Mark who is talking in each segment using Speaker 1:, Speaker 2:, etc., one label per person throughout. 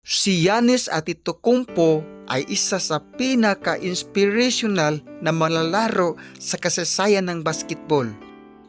Speaker 1: Si Giannis Antetokounmpo ay isa sa pinaka-inspirational na manlalaro sa kasaysayan ng basketball.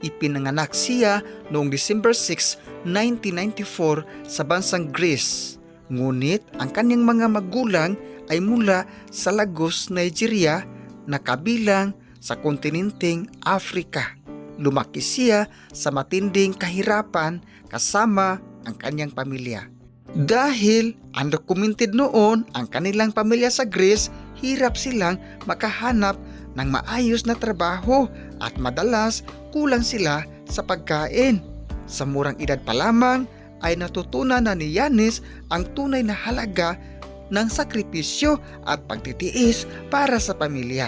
Speaker 1: Ipinanganak siya noong December 6, 1994 sa bansang Greece. Ngunit ang kanyang mga magulang ay mula sa Lagos, Nigeria na kabilang sa kontinenteng Afrika. Lumaki siya sa matinding kahirapan kasama ang kanyang pamilya. Dahil undocumented noon ang kanilang pamilya sa Greece, hirap silang makahanap ng maayos na trabaho at madalas kulang sila sa pagkain. Sa murang edad pa lamang ay natutunan na ni Giannis ang tunay na halaga ng sakripisyo at pagtitiis para sa pamilya.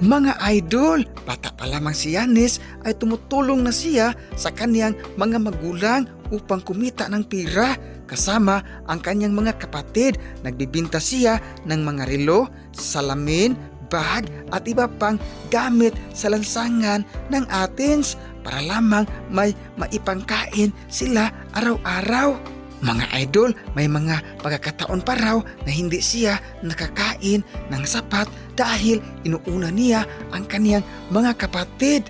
Speaker 1: Mga idol, bata pa lamang si Giannis ay tumutulong na siya sa kaniyang mga magulang upang kumita ng pera kasama ang kanyang mga kapatid. Nagbibinta siya ng mga relo, salamin, bag at iba pang gamit sa lansangan ng Athens para lamang may maipangkain sila araw-araw. Mga idol, may mga pagkakataon pa raw na hindi siya nakakain ng sapat dahil inuuna niya ang kaniyang mga kapatid.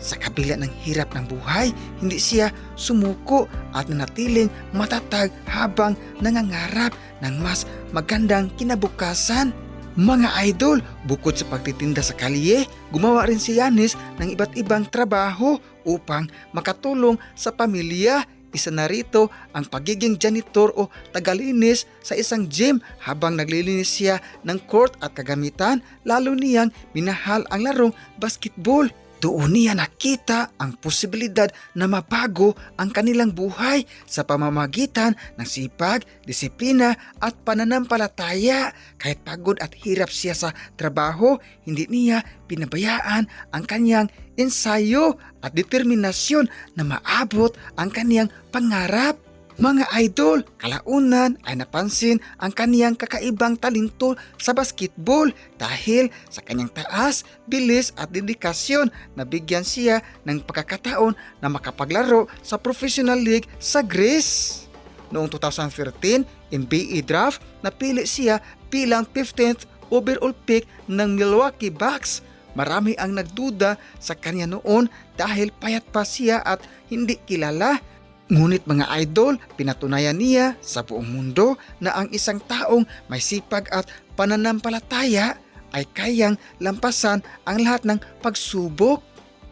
Speaker 1: Sa kabila ng hirap ng buhay, hindi siya sumuko at nanatiling matatag habang nangangarap ng mas magandang kinabukasan. Mga idol, bukod sa pagtitinda sa kalye, gumawa rin si Giannis ng iba't ibang trabaho upang makatulong sa pamilya. Isa na rito ang pagiging janitor o tagalinis sa isang gym. Habang naglilinis siya ng court at kagamitan, lalo niyang minahal ang larong basketball. Doon niya nakita ang posibilidad na mabago ang kanilang buhay sa pamamagitan ng sipag, disiplina at pananampalataya. Kahit pagod at hirap siya sa trabaho, hindi niya pinabayaan ang kanyang ensayo at determinasyon na maabot ang kaniyang pangarap. Mga idol, kalaunan ay napansin ang kaniyang kakaibang talento sa basketball dahil sa kanyang taas, bilis at dedikasyon. Nabigyan siya ng pagkakataon na makapaglaro sa professional league sa Greece. Noong 2013 NBA draft, napili siya bilang 15th overall pick ng Milwaukee Bucks. Marami ang nagduda sa kanya noon dahil payat pa siya at hindi kilala. Ngunit mga idol, pinatunayan niya sa buong mundo na ang isang taong may sipag at pananampalataya ay kayang lampasan ang lahat ng pagsubok.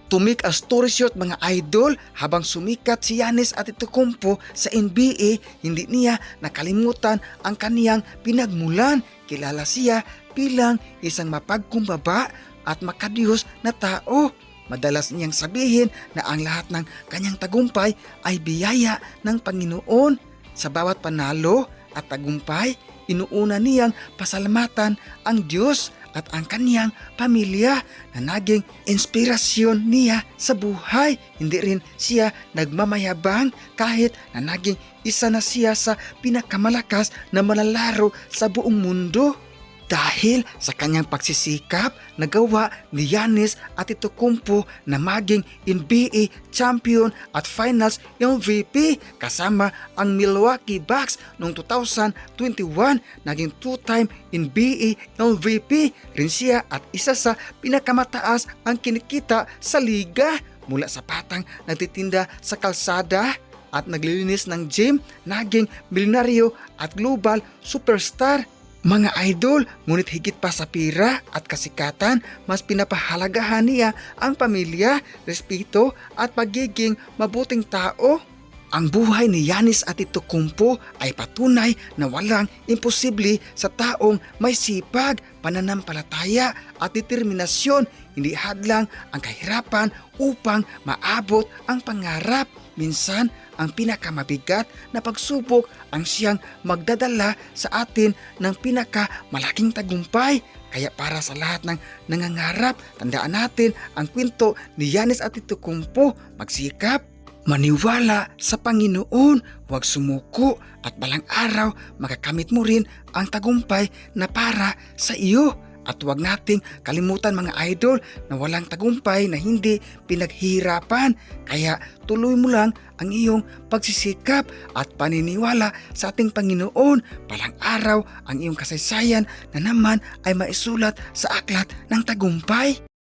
Speaker 1: Tumik ang story short mga idol, habang sumikat si Giannis Antetokounmpo sa NBA, hindi niya nakalimutan ang kaniyang pinagmulan. Kilala siya bilang isang mapagkumbaba at makadiyos na tao. Madalas niyang sabihin na ang lahat ng kanyang tagumpay ay biyaya ng Panginoon. Sa bawat panalo at tagumpay, inuuna niyang pasalamatan ang Diyos at ang kaniyang pamilya na naging inspirasyon niya sa buhay. Hindi rin siya nagmamayabang kahit na naging isa na siya sa pinakamalakas na manlalaro sa buong mundo. Dahil sa kanyang pagsisikap, nagawa ni Giannis Antetokounmpo na maging NBA champion at finals MVP kasama ang Milwaukee Bucks noong 2021. Naging two-time NBA MVP rin siya at isa sa pinakamataas ang kinikita sa liga. Mula sa patang nagtitinda sa kalsada at naglilinis ng gym, naging milyonaryo at global superstar. Mga idol, ngunit higit pa sa pira at kasikatan, mas pinapahalagahan niya ang pamilya, respeto at pagiging mabuting tao. Ang buhay ni Giannis Antetokounmpo ay patunay na walang imposible sa taong may sipag, pananampalataya at determinasyon. Hindi hadlang ang kahirapan upang maabot ang pangarap. Minsan, ang pinakamabigat na pagsubok ang siyang magdadala sa atin ng pinakamalaking tagumpay. Kaya para sa lahat ng nangangarap, tandaan natin ang kwento ni Giannis Antetokounmpo. Magsikap, maniwala sa Panginoon, huwag sumuko at balang araw makakamit mo rin ang tagumpay na para sa iyo. At huwag nating kalimutan mga idol na walang tagumpay na hindi pinaghihirapan. Kaya tuloy mo lang ang iyong pagsisikap at paniniwala sa ating Panginoon. Balang araw ang iyong kasaysayan na naman ay maisulat sa aklat ng tagumpay.